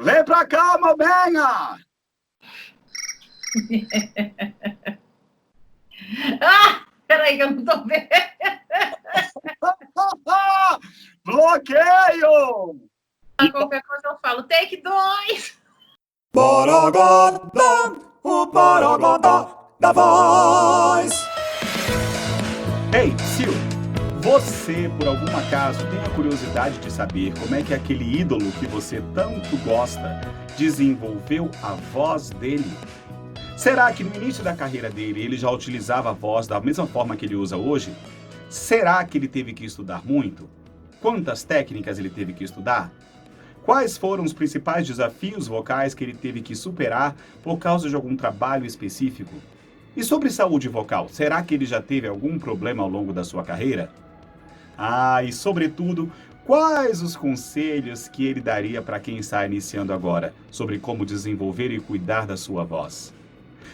Vem pra cá, Mobenha! Peraí que eu não tô vendo. Bloqueio! Qualquer coisa eu falo, take 2. Borogodó, o Borogodó da voz. Ei, Sil, você, por algum acaso, tem a curiosidade de saber como é que aquele ídolo que você tanto gosta desenvolveu a voz dele? Será que no início da carreira dele ele já utilizava a voz da mesma forma que ele usa hoje? Será que ele teve que estudar muito? Quantas técnicas ele teve que estudar? Quais foram os principais desafios vocais que ele teve que superar por causa de algum trabalho específico? E sobre saúde vocal, será que ele já teve algum problema ao longo da sua carreira? E sobretudo, quais os conselhos que ele daria para quem está iniciando agora sobre como desenvolver e cuidar da sua voz?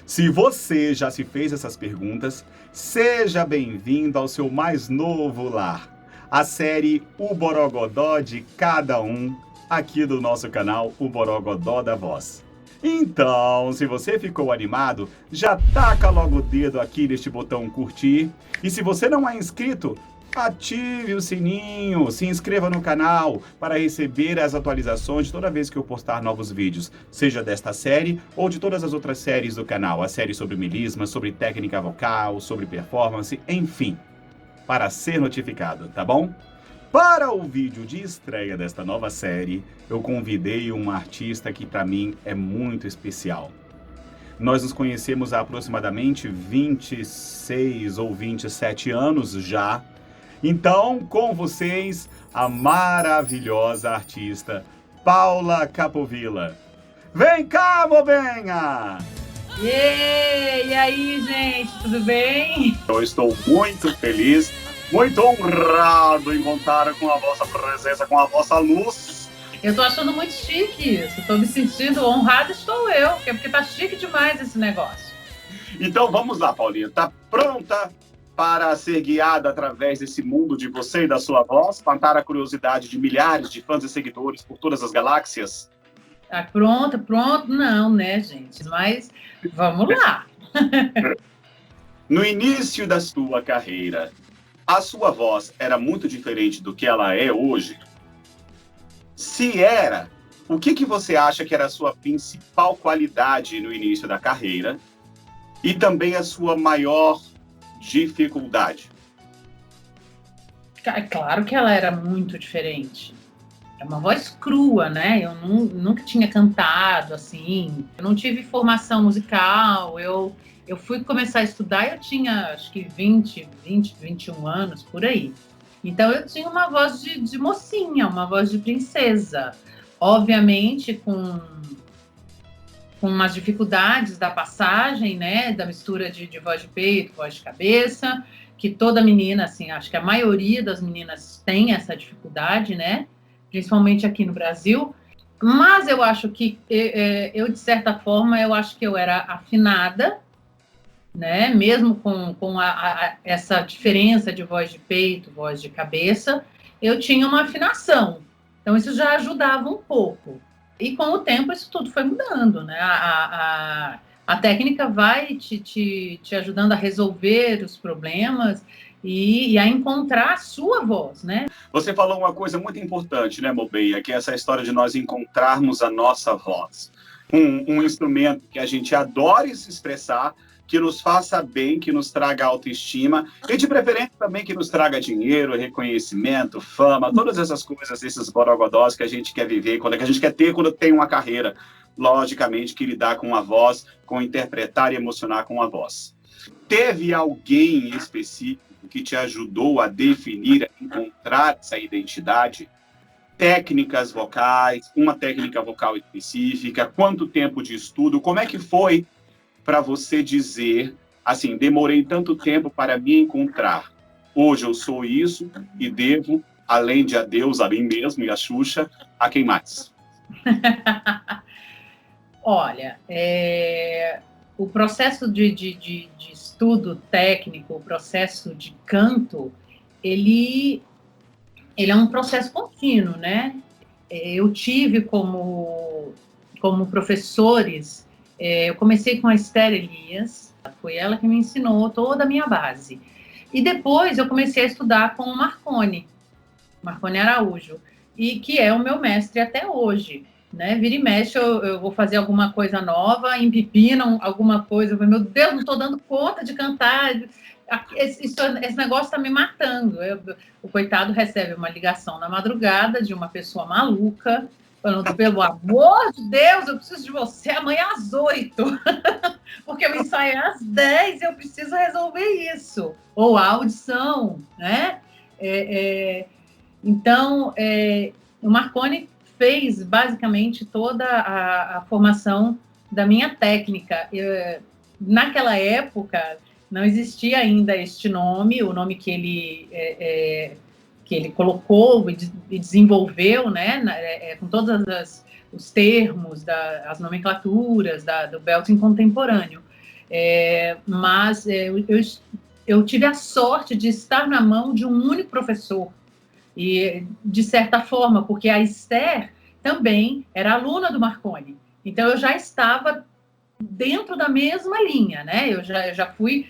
Se você já se fez essas perguntas, seja bem-vindo ao seu mais novo lar, a série O Borogodó de Cada Um, aqui do nosso canal O Borogodó da Voz. Então, se você ficou animado, já taca logo o dedo aqui neste botão curtir. E se você não é inscrito, ative o sininho, se inscreva no canal para receber as atualizações toda vez que eu postar novos vídeos, seja desta série ou de todas as outras séries do canal, a série sobre melisma, sobre técnica vocal, sobre performance, enfim, para ser notificado, tá bom? Para o vídeo de estreia desta nova série, eu convidei uma artista que para mim é muito especial. Nós nos conhecemos há aproximadamente 26 ou 27 anos já. Então, com vocês, a maravilhosa artista Paula Capovilla. Vem cá, Mobenha! E aí, gente, tudo bem? Eu estou muito feliz, muito honrado em contar com a vossa presença, com a vossa luz. Eu tô achando muito chique isso, tô me sentindo honrada, estou eu, porque tá chique demais esse negócio. Então vamos lá, Paulinha, tá pronta para ser guiada através desse mundo de você e da sua voz, matar a curiosidade de milhares de fãs e seguidores por todas as galáxias? Pronto, não, né, gente? Mas vamos lá. No início da sua carreira, a sua voz era muito diferente do que ela é hoje? Se era, o que você acha que era a sua principal qualidade no início da carreira e também a sua maior dificuldade? Claro que ela era muito diferente. É uma voz crua, né? Eu nunca tinha cantado assim. Eu não tive formação musical. Eu fui começar a estudar, eu tinha acho que 21 anos, por aí. Então eu tinha uma voz de mocinha, uma voz de princesa. Obviamente com umas dificuldades da passagem, né? Da mistura de voz de peito, voz de cabeça, que toda menina, assim, acho que a maioria das meninas tem essa dificuldade, né? Principalmente aqui no Brasil. Mas eu acho que eu de certa forma, eu acho que eu era afinada, né? Mesmo com essa diferença de voz de peito, voz de cabeça, eu tinha uma afinação. Então, isso já ajudava um pouco. E com o tempo, isso tudo foi mudando, né? A técnica vai te ajudando a resolver os problemas e a encontrar a sua voz, né? Você falou uma coisa muito importante, né, Mobeia, que é essa história de nós encontrarmos a nossa voz. Um instrumento que a gente adore se expressar, que nos faça bem, que nos traga autoestima e, de preferência, também que nos traga dinheiro, reconhecimento, fama, todas essas coisas, esses borogodós que a gente quer viver, que a gente quer ter quando tem uma carreira. Logicamente, que lidar com a voz, com interpretar e emocionar com a voz. Teve alguém em específico que te ajudou a definir, a encontrar essa identidade? Técnicas vocais, uma técnica vocal específica, quanto tempo de estudo, como é que foi para você dizer, assim, demorei tanto tempo para me encontrar. Hoje eu sou isso e devo, além de a Deus, a mim mesmo e a Xuxa, a quem mais? Olha, o processo de estudo técnico, o processo de canto, ele é um processo contínuo, né? Eu tive como como professores, eu comecei com a Esther Elias, foi ela que me ensinou toda a minha base. E depois eu comecei a estudar com o Marconi Araújo, e que é o meu mestre até hoje. Né? Vira e mexe, eu vou fazer alguma coisa nova, empipinam alguma coisa, eu falo, meu Deus, não estou dando conta de cantar, esse negócio está me matando. O coitado recebe uma ligação na madrugada de uma pessoa maluca, falando, pelo amor de Deus, eu preciso de você amanhã às 8, porque eu ensaio às 10 e eu preciso resolver isso. Ou a audição, né? Então, o Marconi fez basicamente toda a formação da minha técnica. Naquela época, não existia ainda este nome, o nome que ele colocou e desenvolveu, né, com todos os termos, as nomenclaturas do belting contemporâneo. Mas eu tive a sorte de estar na mão de um único professor, e de certa forma, porque a Esther também era aluna do Marconi, então eu já estava dentro da mesma linha, né? Eu já fui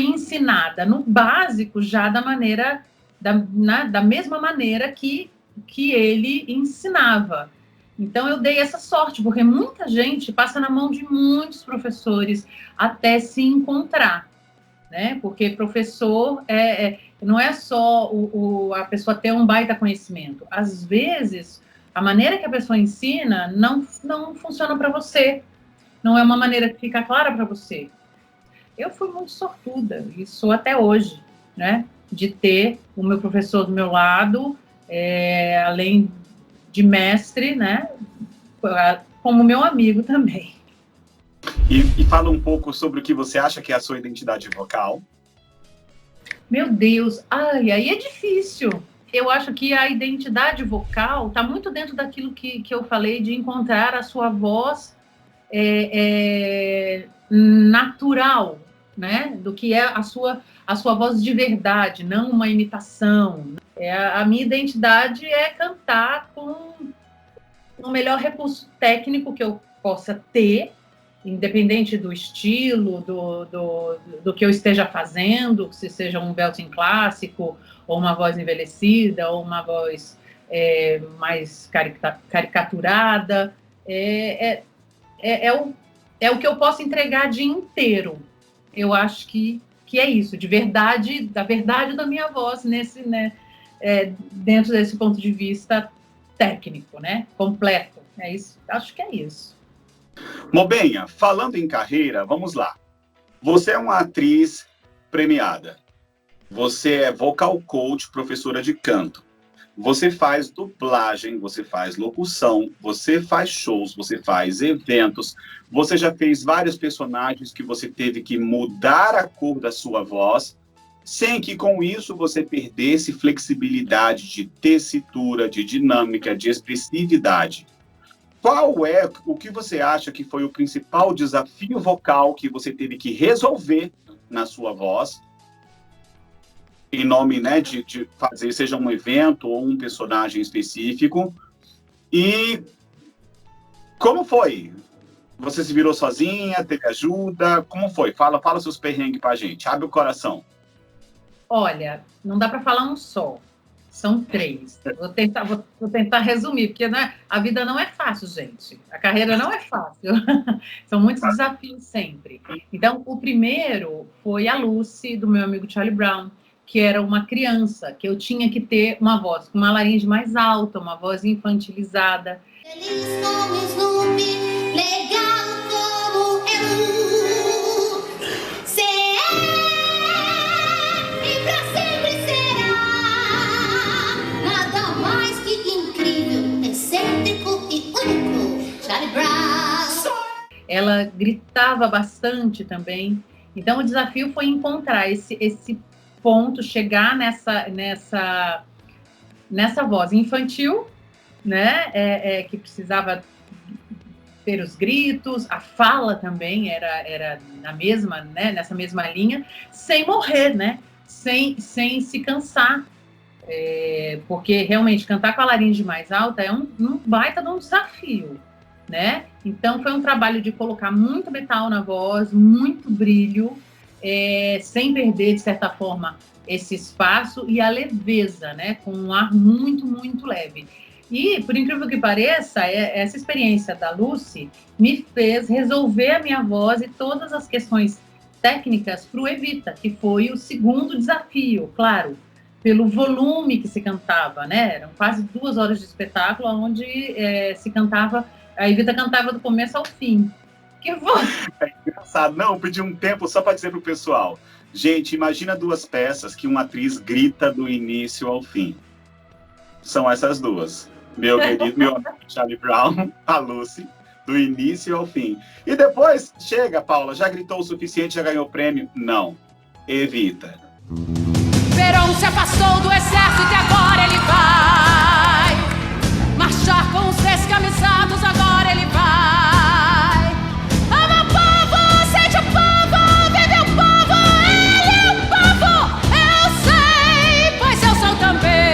ensinada no básico já da mesma maneira que ele ensinava. Então eu dei essa sorte, porque muita gente passa na mão de muitos professores até se encontrar, né? Porque professor não é só a pessoa ter um baita conhecimento. Às vezes, a maneira que a pessoa ensina não funciona para você. Não é uma maneira que fica clara para você. Eu fui muito sortuda, e sou até hoje, né? De ter o meu professor do meu lado, além de mestre, né? Como meu amigo também. E fala um pouco sobre o que você acha que é a sua identidade vocal. Meu Deus, aí é difícil. Eu acho que a identidade vocal está muito dentro daquilo que eu falei, de encontrar a sua voz natural, né? Do que é a sua voz de verdade, não uma imitação. A minha identidade é cantar com o melhor recurso técnico que eu possa ter, independente do estilo, do que eu esteja fazendo, se seja um belting clássico, ou uma voz envelhecida, ou uma voz mais caricaturada. É o que eu posso entregar de inteiro. Eu acho que é isso, de verdade, da verdade da minha voz, dentro desse ponto de vista técnico, né? Completo. É isso. Acho que é isso. Mobenha, falando em carreira, vamos lá. Você é uma atriz premiada. Você é vocal coach, professora de canto. Você faz dublagem, você faz locução, você faz shows, você faz eventos. Você já fez vários personagens que você teve que mudar a cor da sua voz, sem que com isso você perdesse flexibilidade de tessitura, de dinâmica, de expressividade. Qual é o que você acha que foi o principal desafio vocal que você teve que resolver na sua voz, em nome, né, de fazer, seja um evento ou um personagem específico? E como foi? Você se virou sozinha? Teve ajuda? Como foi? Fala seus perrengues pra gente. Abre o coração. Olha, não dá para falar um só. São 3. Vou tentar resumir, porque a vida não é fácil, gente. A carreira não é fácil. São muitos desafios sempre. Então, o primeiro foi a Lucy, do meu amigo Charlie Brown, que era uma criança, que eu tinha que ter uma voz com uma laringe mais alta, uma voz infantilizada. Feliz como Snoopy, legal como eu. Cê e pra sempre será. Nada mais que incrível, excêntrico e único. Charlie Brown. Ela gritava bastante também. Então, o desafio foi encontrar esse ponto, chegar nessa voz infantil, né, que precisava ter os gritos, a fala também era na mesma, né, nessa mesma linha, sem morrer, né, sem se cansar. Porque realmente cantar com a laringe mais alta é um baita de um desafio, né? Então foi um trabalho de colocar muito metal na voz, muito brilho, sem perder, de certa forma, esse espaço e a leveza, né? Com um ar muito, muito leve. E, por incrível que pareça, essa experiência da Lucy me fez resolver a minha voz e todas as questões técnicas para o Evita, que foi o segundo desafio, claro, pelo volume que se cantava, né? Eram quase 2 horas de espetáculo, onde se cantava, a Evita cantava do começo ao fim. Que voz! É engraçado. Não, eu pedi um tempo só para dizer pro pessoal. Gente, imagina 2 peças que uma atriz grita do início ao fim. São essas 2. Meu querido, meu amigo Charlie Brown, a Lucy, do início ao fim. E depois, chega, Paula, já gritou o suficiente, já ganhou o prêmio? Não. Evita. Perón se afastou do exército e agora ele vai marchar com os descamisados, agora ele vai. Ama o povo, sente o povo, vive o povo, ele é o povo, eu sei, pois eu sou também.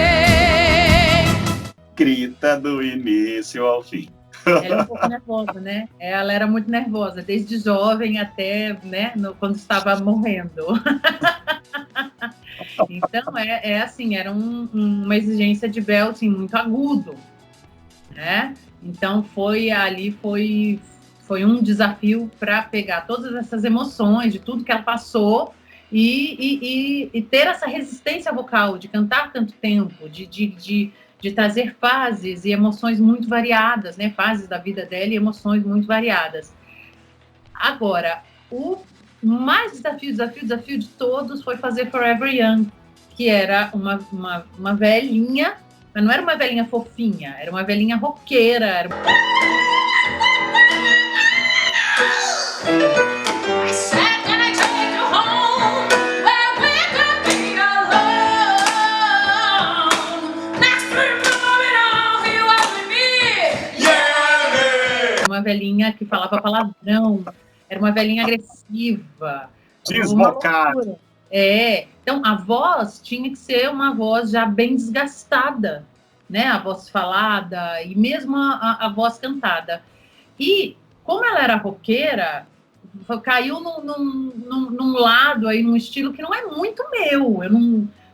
Grita do início ao fim. Ela é um pouco nervosa, né? Ela era muito nervosa, desde jovem até, né, quando estava morrendo. Então, assim, era uma exigência de belting muito agudo, né? Então, foi um desafio para pegar todas essas emoções, de tudo que ela passou, e ter essa resistência vocal, de cantar tanto tempo, de trazer fases e emoções muito variadas, né? Fases da vida dela e emoções muito variadas. Agora, o mais desafio de todos foi fazer Forever Young, que era uma velhinha, mas não era uma velhinha fofinha, era uma velhinha roqueira. Uma velhinha que falava palavrão, era uma velhinha agressiva. Desbocada. Então a voz tinha que ser uma voz já bem desgastada, né? A voz falada e mesmo a voz cantada. E como ela era roqueira, caiu num lado aí, num estilo que não é muito meu. Eu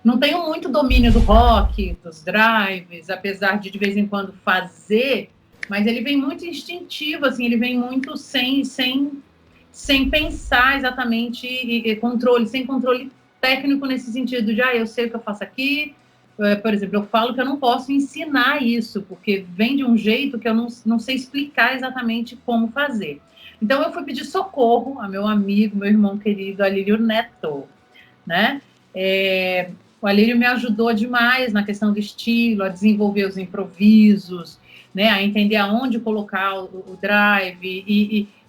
não tenho muito domínio do rock, dos drives, apesar de vez em quando fazer, mas ele vem muito instintivo, assim, ele vem muito sem pensar exatamente sem controle técnico nesse sentido de, eu sei o que eu faço aqui. Por exemplo, eu falo que eu não posso ensinar isso, porque vem de um jeito que eu não sei explicar exatamente como fazer. Então, eu fui pedir socorro a meu amigo, meu irmão querido, Alírio Neto, né? O Alírio me ajudou demais na questão do estilo, a desenvolver os improvisos, né? A entender aonde colocar o drive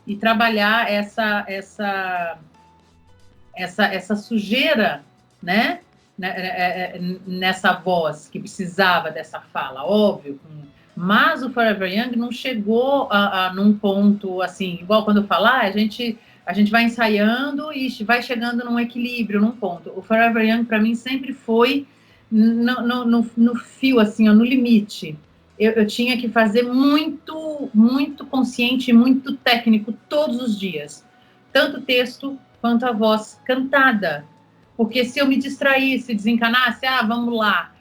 e trabalhar essa sujeira, né? Nessa voz que precisava dessa fala, óbvio. Mas o Forever Young não chegou num ponto assim, igual quando eu falar, a gente vai ensaiando e vai chegando num equilíbrio, num ponto. O Forever Young, para mim, sempre foi no fio, assim, no limite. Eu tinha que fazer muito, muito consciente, muito técnico todos os dias. Tanto o texto quanto a voz cantada. Porque se eu me distraísse, desencanasse, vamos lá,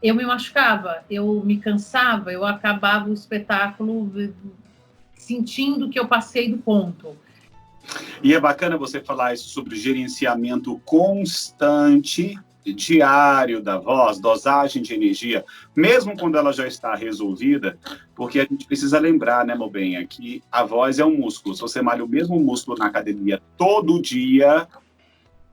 eu me machucava, eu me cansava, eu acabava o espetáculo sentindo que eu passei do ponto. E é bacana você falar isso sobre gerenciamento constante, diário da voz, dosagem de energia, mesmo quando ela já está resolvida, porque a gente precisa lembrar, né, Mobenha, que a voz é um músculo. Se você malha o mesmo músculo na academia todo dia,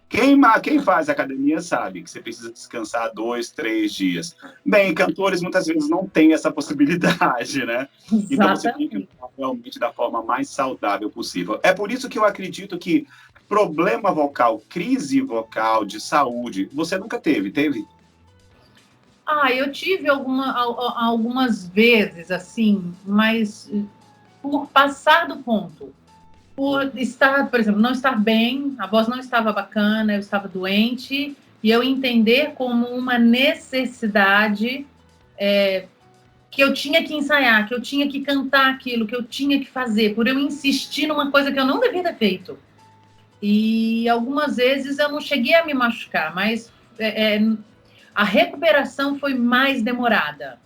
quem faz academia sabe que você precisa descansar 2, 3 dias. Bem, cantores muitas vezes não têm essa possibilidade, né? Exatamente. Então você tem que cantar realmente da forma mais saudável possível. É por isso que eu acredito que problema vocal, crise vocal de saúde, você nunca teve? Eu tive algumas vezes, assim, mas por passar do ponto. Por estar, por exemplo, não estar bem, a voz não estava bacana, eu estava doente, e eu entender como uma necessidade que eu tinha que ensaiar, que eu tinha que cantar aquilo, que eu tinha que fazer, por eu insistir numa coisa que eu não devia ter feito. E algumas vezes eu não cheguei a me machucar, mas a recuperação foi mais demorada.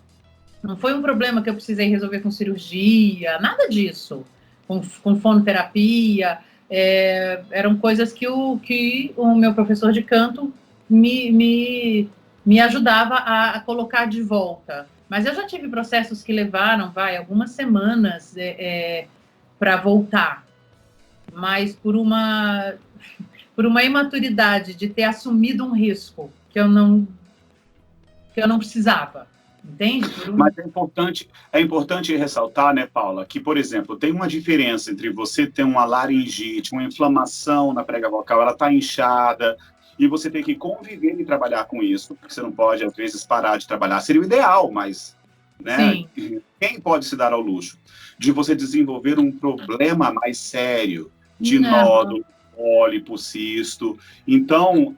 Não foi um problema que eu precisei resolver com cirurgia, nada disso. Com fonoterapia, eram coisas que o meu professor de canto me ajudava a colocar de volta. Mas eu já tive processos que levaram, algumas semanas para voltar. Mas por uma imaturidade de ter assumido um risco que eu não precisava. Entende? Mas é importante ressaltar, né, Paula, que, por exemplo, tem uma diferença entre você ter uma laringite, uma inflamação na prega vocal, ela está inchada, e você tem que conviver e trabalhar com isso, porque você não pode, às vezes, parar de trabalhar. Seria o ideal, mas, né, quem pode se dar ao luxo de você desenvolver um problema mais sério de nódulo, pólipo, cisto? Então,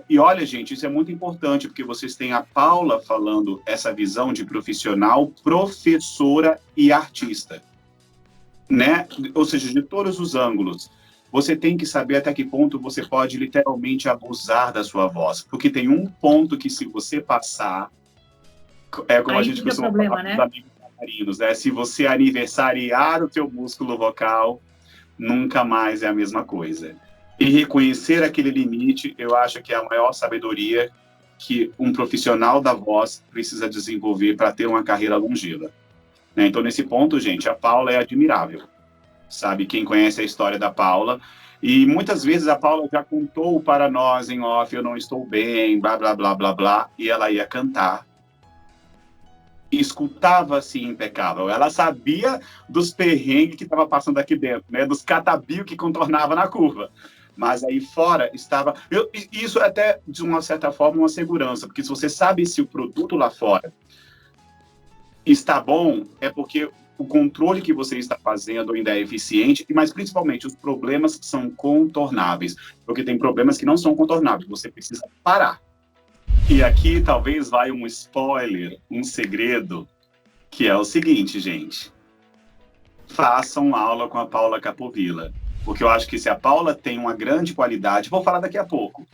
e olha, gente, isso é muito importante, porque vocês têm a Paula falando essa visão de profissional, professora e artista, né? Ou seja, de todos os ângulos. Você tem que saber até que ponto você pode literalmente abusar da sua voz, porque tem um ponto que, se você passar, como a gente costuma falar com os amigos marinos, né? Se você aniversariar o teu músculo vocal, nunca mais é a mesma coisa. E reconhecer aquele limite, eu acho que é a maior sabedoria que um profissional da voz precisa desenvolver para ter uma carreira longeva. Né? Então, nesse ponto, gente, a Paula é admirável. Sabe, quem conhece a história da Paula, e muitas vezes a Paula já contou para nós em off: eu não estou bem, blá, blá, blá, blá, blá, e ela ia cantar. Escutava-se impecável. Ela sabia dos perrengues que estava passando aqui dentro, né? Dos catabios que contornava na curva. Mas aí fora estava... Isso é até, de uma certa forma, uma segurança, porque se você sabe se o produto lá fora está bom, é porque o controle que você está fazendo ainda é eficiente, mas principalmente os problemas são contornáveis, porque tem problemas que não são contornáveis, você precisa parar. E aqui talvez vai um spoiler, um segredo, que é o seguinte, gente: façam aula com a Paula Capovilla, porque eu acho que se a Paula tem uma grande qualidade, vou falar daqui a pouco,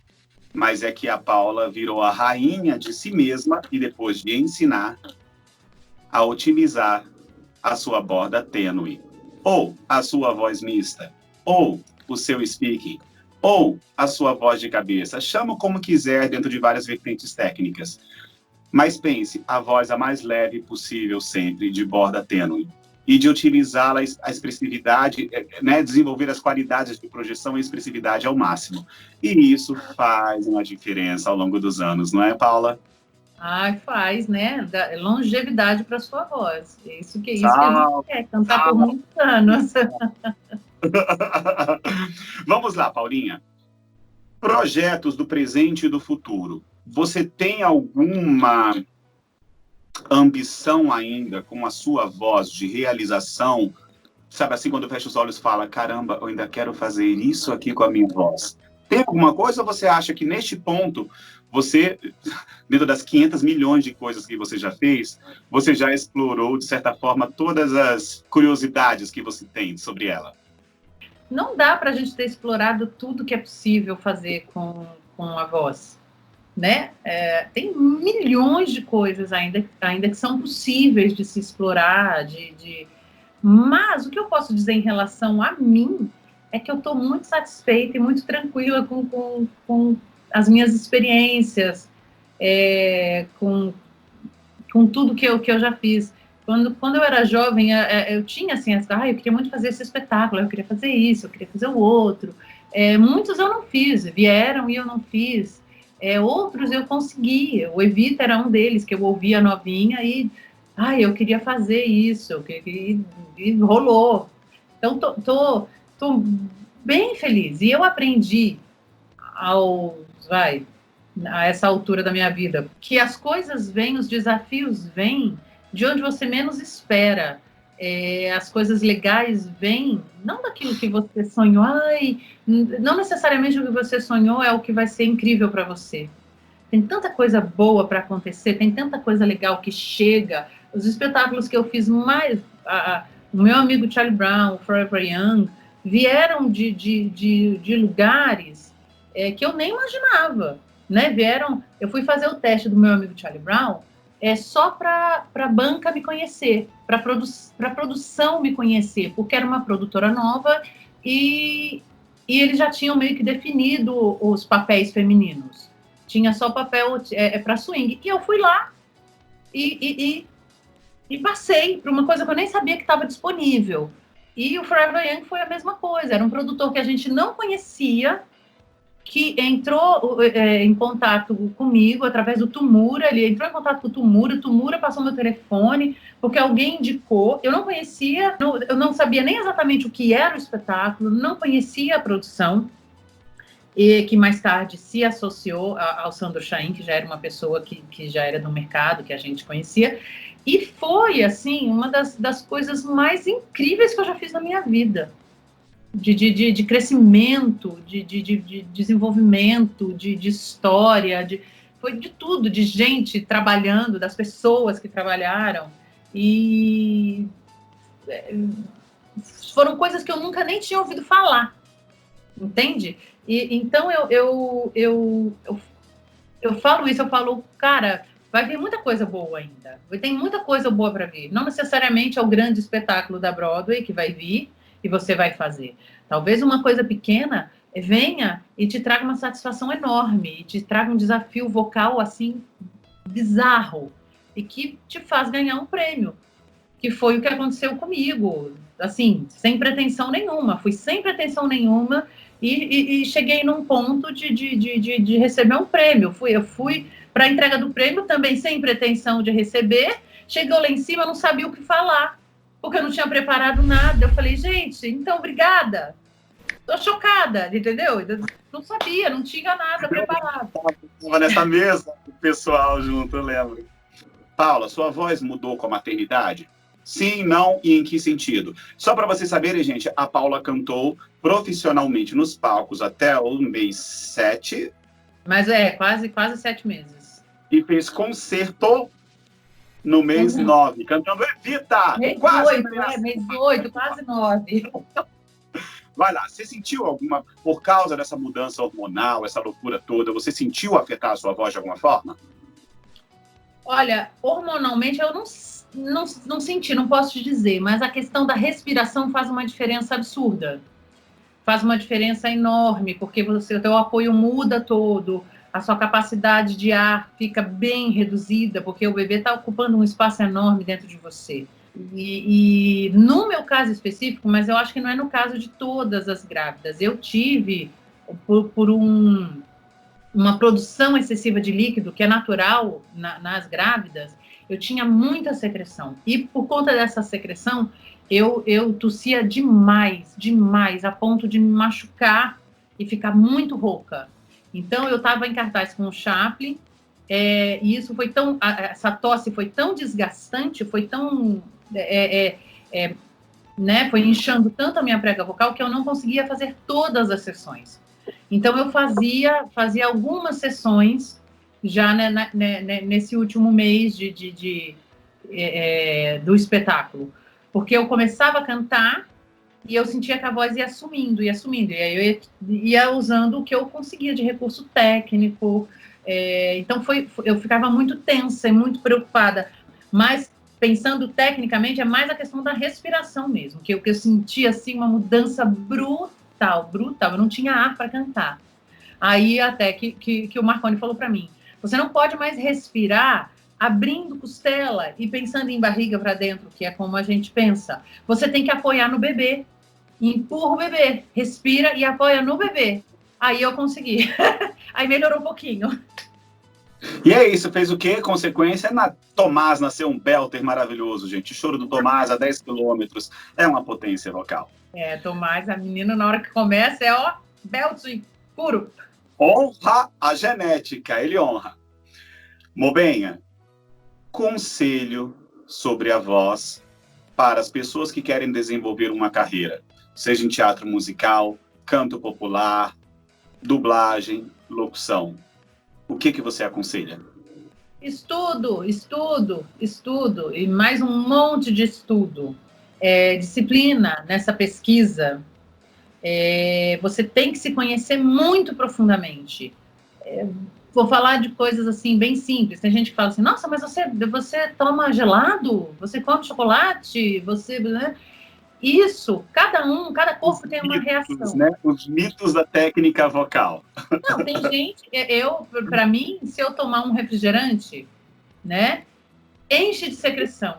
mas é que a Paula virou a rainha de si mesma, e depois de ensinar a otimizar a sua borda tênue, ou a sua voz mista, ou o seu speaking, ou a sua voz de cabeça, chama como quiser dentro de várias vertentes técnicas. Mas pense, a voz a mais leve possível sempre, de borda tênue, e de utilizá-la, a expressividade, né, desenvolver as qualidades de projeção e expressividade ao máximo. E isso faz uma diferença ao longo dos anos, não é, Paula? Faz, né? Dá longevidade para sua voz. Isso que a gente quer, cantar por muitos anos. Vamos lá, Paulinha. Projetos do presente e do futuro. Você tem alguma ambição ainda com a sua voz de realização? Sabe assim, quando fecha os olhos e fala: caramba, eu ainda quero fazer isso aqui com a minha voz. Tem alguma coisa, ou você acha que neste ponto, você, dentro das 500 milhões de coisas que você já fez, você já explorou, de certa forma, todas as curiosidades que você tem sobre ela? Não dá para a gente ter explorado tudo que é possível fazer com a voz, né? Tem milhões de coisas ainda que são possíveis de se explorar, mas o que eu posso dizer em relação a mim é que eu estou muito satisfeita e muito tranquila com as minhas experiências, com tudo que eu já fiz. Quando eu era jovem, eu tinha assim, eu queria muito fazer esse espetáculo, eu queria fazer isso, eu queria fazer o outro. Muitos eu não fiz, vieram e eu não fiz. Outros eu consegui. O Evita era um deles, que eu ouvia novinha e eu queria fazer isso, e rolou. Então, tô bem feliz. E eu aprendi a essa altura da minha vida, que as coisas vêm, os desafios vêm de onde você menos espera. as coisas legais vêm, não daquilo que você sonhou, não necessariamente o que você sonhou é o que vai ser incrível para você. Tem tanta coisa boa para acontecer, tem tanta coisa legal que chega. Os espetáculos que eu fiz mais, o meu amigo Charlie Brown, o Forever Young, vieram de lugares que eu nem imaginava, né? Eu fui fazer o teste do meu amigo Charlie Brown só para a banca me conhecer, para a produção me conhecer, porque era uma produtora nova e eles já tinham meio que definido os papéis femininos. Tinha só papel para swing. E eu fui lá e passei por uma coisa que eu nem sabia que estava disponível. E o Forever Young foi a mesma coisa. Era um produtor que a gente não conhecia, que entrou em contato comigo através do Tumura. Ele entrou em contato com o Tumura passou meu telefone, porque alguém indicou. Eu não conhecia, eu não sabia nem exatamente o que era o espetáculo, não conhecia a produção, e que mais tarde se associou ao Sandro Chain, que já era uma pessoa que já era do mercado, que a gente conhecia. E foi, assim, uma das coisas mais incríveis que eu já fiz na minha vida. De crescimento, de desenvolvimento, de história, foi de tudo, de gente trabalhando, das pessoas que trabalharam. E foram coisas que eu nunca nem tinha ouvido falar, entende? Então eu falo isso, eu falo, cara, vai vir muita coisa boa ainda, tem muita coisa boa para vir, não necessariamente é o grande espetáculo da Broadway que vai vir e você vai fazer, talvez uma coisa pequena venha e te traga uma satisfação enorme, e te traga um desafio vocal assim, bizarro, e que te faz ganhar um prêmio, que foi o que aconteceu comigo, assim, sem pretensão nenhuma, fui sem pretensão nenhuma, e cheguei num ponto de receber um prêmio. Eu fui para a entrega do prêmio também sem pretensão de receber. Chegou lá em cima, eu não sabia o que falar, porque eu não tinha preparado nada. Eu falei, gente, então, obrigada. Estou chocada, entendeu? Eu não sabia, não tinha nada preparado. Estava nessa mesa o pessoal junto, eu lembro. Paula, sua voz mudou com a maternidade? Sim, não e em que sentido? Só para vocês saberem, gente, a Paula cantou profissionalmente nos palcos até o mês 7. Mas quase 7 meses. E fez concerto no mês 9, cantando Evita! Mês Quase 8, mês 8, quase 9. Vai lá, você sentiu alguma, por causa dessa mudança hormonal, essa loucura toda, você sentiu afetar a sua voz de alguma forma? Olha, hormonalmente eu não senti, não posso te dizer, mas a questão da respiração faz uma diferença absurda. Faz uma diferença enorme, porque o teu apoio muda todo, a sua capacidade de ar fica bem reduzida, porque o bebê está ocupando um espaço enorme dentro de você. E no meu caso específico, mas eu acho que não é no caso de todas as grávidas, eu tive, por uma produção excessiva de líquido, que é natural nas grávidas, eu tinha muita secreção. E por conta dessa secreção, eu tossia demais, a ponto de me machucar e ficar muito rouca. Então, eu estava em cartaz com o Chaplin, e isso foi essa tosse foi tão desgastante, foi tão... né, foi inchando tanto a minha prega vocal que eu não conseguia fazer todas as sessões. Então, eu fazia algumas sessões já nesse último mês do espetáculo, porque eu começava a cantar e eu sentia que a voz ia sumindo, e aí eu ia usando o que eu conseguia de recurso técnico, então eu ficava muito tensa e muito preocupada, mas pensando tecnicamente, é mais a questão da respiração mesmo, que eu sentia assim, uma mudança brutal, eu não tinha ar para cantar. Aí até que o Marconi falou para mim, você não pode mais respirar abrindo costela e pensando em barriga para dentro, que é como a gente pensa. Você tem que apoiar no bebê, empurra o bebê, respira e apoia no bebê. Aí eu consegui. Aí melhorou um pouquinho. E é isso, fez o quê? Consequência, Tomás nasceu um belter maravilhoso, gente. O choro do Tomás a 10 quilômetros é uma potência vocal. Tomás, a menina, na hora que começa, belting puro. Honra a genética, ele honra. Mobenha, conselho sobre a voz para as pessoas que querem desenvolver uma carreira, seja em teatro musical, canto popular, dublagem, locução, o que você aconselha? Estudo, estudo, estudo, e mais um monte de estudo. Disciplina nessa pesquisa. Você tem que se conhecer muito profundamente. Vou falar de coisas assim bem simples. Tem gente que fala assim: nossa, mas você toma gelado? Você come chocolate? Você, né? Isso, cada corpo tem uma reação. Né? Os mitos da técnica vocal. Não, tem gente, para mim, se eu tomar um refrigerante, né, enche de secreção.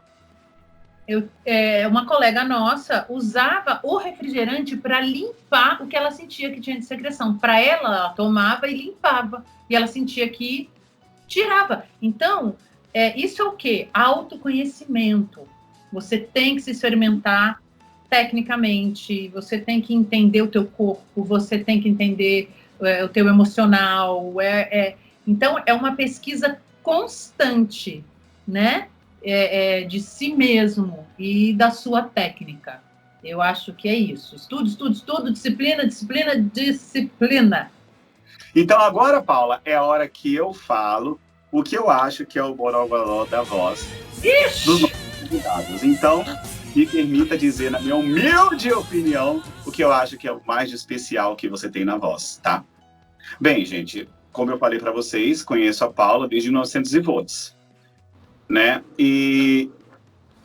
Uma colega nossa usava o refrigerante para limpar o que ela sentia que tinha de secreção. Para ela tomava e limpava. E ela sentia que tirava. Então, isso é o quê? Autoconhecimento. Você tem que se experimentar tecnicamente, você tem que entender o teu corpo, você tem que entender o teu emocional. Então, é uma pesquisa constante, né? De si mesmo e da sua técnica. Eu acho que é isso. Estudo, estudo, estudo, disciplina, disciplina, disciplina. Então agora, Paula, é a hora que eu falo o que eu acho que é o borogodó da voz dos nossos convidados. Então, me permita dizer, na minha humilde opinião, o que eu acho que é o mais de especial que você tem na voz, tá? Bem, gente, como eu falei para vocês, conheço a Paula desde 1900 e volts, né? E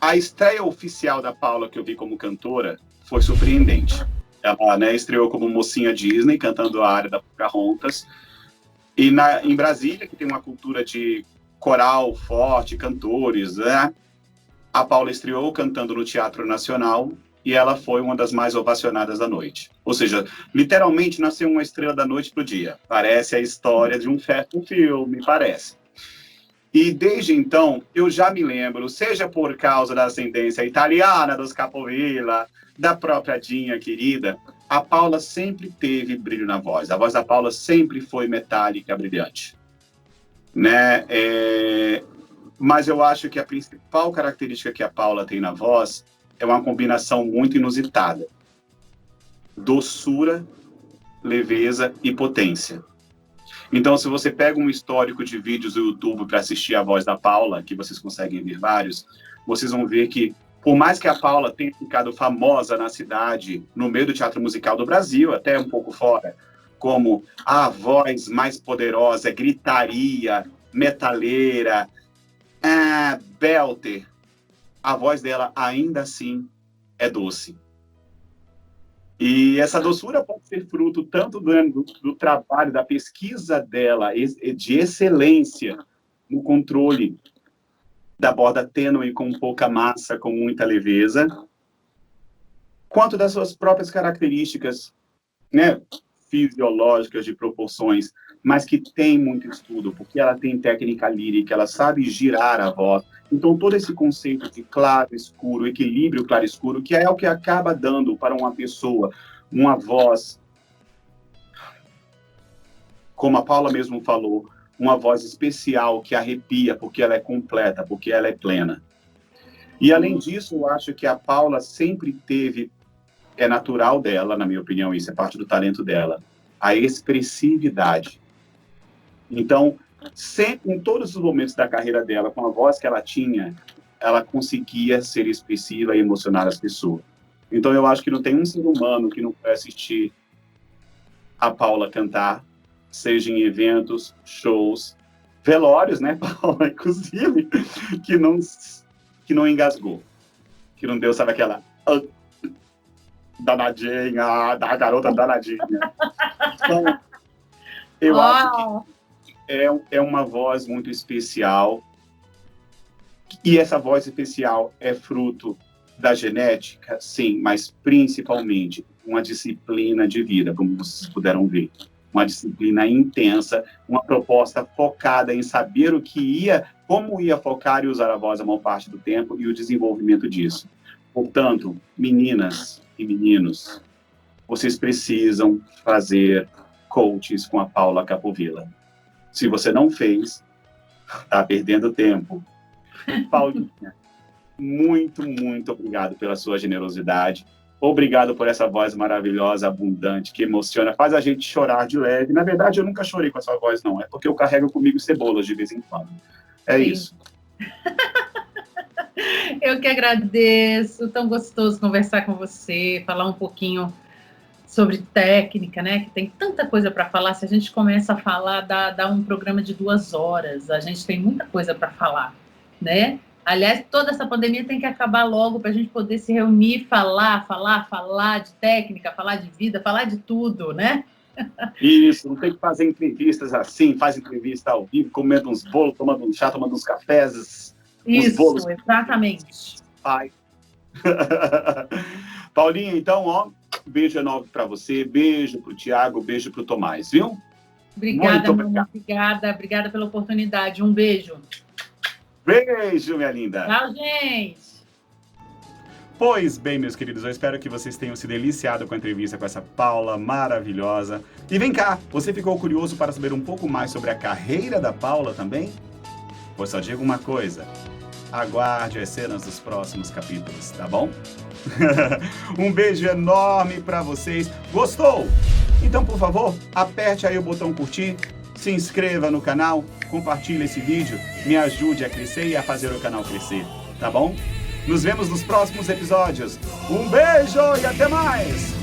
a estreia oficial da Paula que eu vi como cantora foi surpreendente. Ela, né, estreou como mocinha Disney, cantando a área da Pocahontas. E em Brasília, que tem uma cultura de coral forte, cantores, né? A Paula estreou cantando no Teatro Nacional e ela foi uma das mais ovacionadas da noite. Ou seja, literalmente nasceu uma estrela da noite para o dia. Parece a história de um filme, parece. E desde então, eu já me lembro, seja por causa da ascendência italiana dos Capovilla, da própria Dinha querida, a Paula sempre teve brilho na voz. A voz da Paula sempre foi metálica, brilhante, né? Mas eu acho que a principal característica que a Paula tem na voz é uma combinação muito inusitada. Doçura, leveza e potência. Então, se você pega um histórico de vídeos do YouTube para assistir a voz da Paula, que vocês conseguem ver vários, vocês vão ver que, por mais que a Paula tenha ficado famosa na cidade, no meio do teatro musical do Brasil, até um pouco fora, como a voz mais poderosa, gritaria, metaleira, belter, a voz dela ainda assim é doce. E essa doçura pode ser fruto tanto do trabalho, da pesquisa dela, de excelência no controle da borda tênue com pouca massa, com muita leveza, quanto das suas próprias características, né, fisiológicas de proporções, mas que tem muito estudo, porque ela tem técnica lírica, ela sabe girar a voz. Então, todo esse conceito de claro-escuro, equilíbrio claro-escuro, que é o que acaba dando para uma pessoa uma voz, como a Paula mesmo falou, uma voz especial que arrepia, porque ela é completa, porque ela é plena. E, além disso, eu acho que a Paula sempre teve, é natural dela, na minha opinião, isso é parte do talento dela, a expressividade. Então, sempre, em todos os momentos da carreira dela, com a voz que ela tinha, ela conseguia ser expressiva e emocionar as pessoas. Então, eu acho que não tem um ser humano que não vai assistir a Paula cantar, seja em eventos, shows, velórios, né, Paula, inclusive, que não engasgou, que não deu, sabe, aquela danadinha, da garota danadinha. Então, eu acho que é uma voz muito especial, e essa voz especial é fruto da genética, sim, mas principalmente uma disciplina de vida, como vocês puderam ver. Uma disciplina intensa, uma proposta focada em saber como ia focar e usar a voz a maior parte do tempo e o desenvolvimento disso. Portanto, meninas e meninos, vocês precisam fazer coaches com a Paula Capovilla. Se você não fez, está perdendo tempo. Paulinha, muito, muito obrigado pela sua generosidade. Obrigado por essa voz maravilhosa, abundante, que emociona, faz a gente chorar de leve. Na verdade, eu nunca chorei com a sua voz, não. É porque eu carrego comigo cebolas de vez em quando. É Sim. isso. Eu que agradeço, tão gostoso conversar com você, falar um pouquinho sobre técnica, né? Que tem tanta coisa para falar. Se a gente começa a falar, dá um programa de 2 horas. A gente tem muita coisa para falar, né? Aliás, toda essa pandemia tem que acabar logo para a gente poder se reunir, falar de técnica, falar de vida, falar de tudo, né? Isso, não tem que fazer entrevistas assim, faz entrevista ao vivo, comendo uns bolos, tomando um chá, tomando uns cafés. Isso, bolos. Exatamente. Ai. Paulinha, então, ó, beijo enorme para você, beijo pro Thiago, beijo pro Tomás, viu? Obrigada, Muito Manu, obrigada pela oportunidade. Um beijo. Beijo, minha linda. Tchau, gente. Pois bem, meus queridos, eu espero que vocês tenham se deliciado com a entrevista com essa Paula maravilhosa. E vem cá, você ficou curioso para saber um pouco mais sobre a carreira da Paula também? Pois só digo uma coisa, aguarde as cenas dos próximos capítulos, tá bom? Um beijo enorme para vocês. Gostou? Então, por favor, aperte aí o botão curtir, se inscreva no canal, compartilhe esse vídeo, me ajude a crescer e a fazer o canal crescer, tá bom? Nos vemos nos próximos episódios. Um beijo e até mais!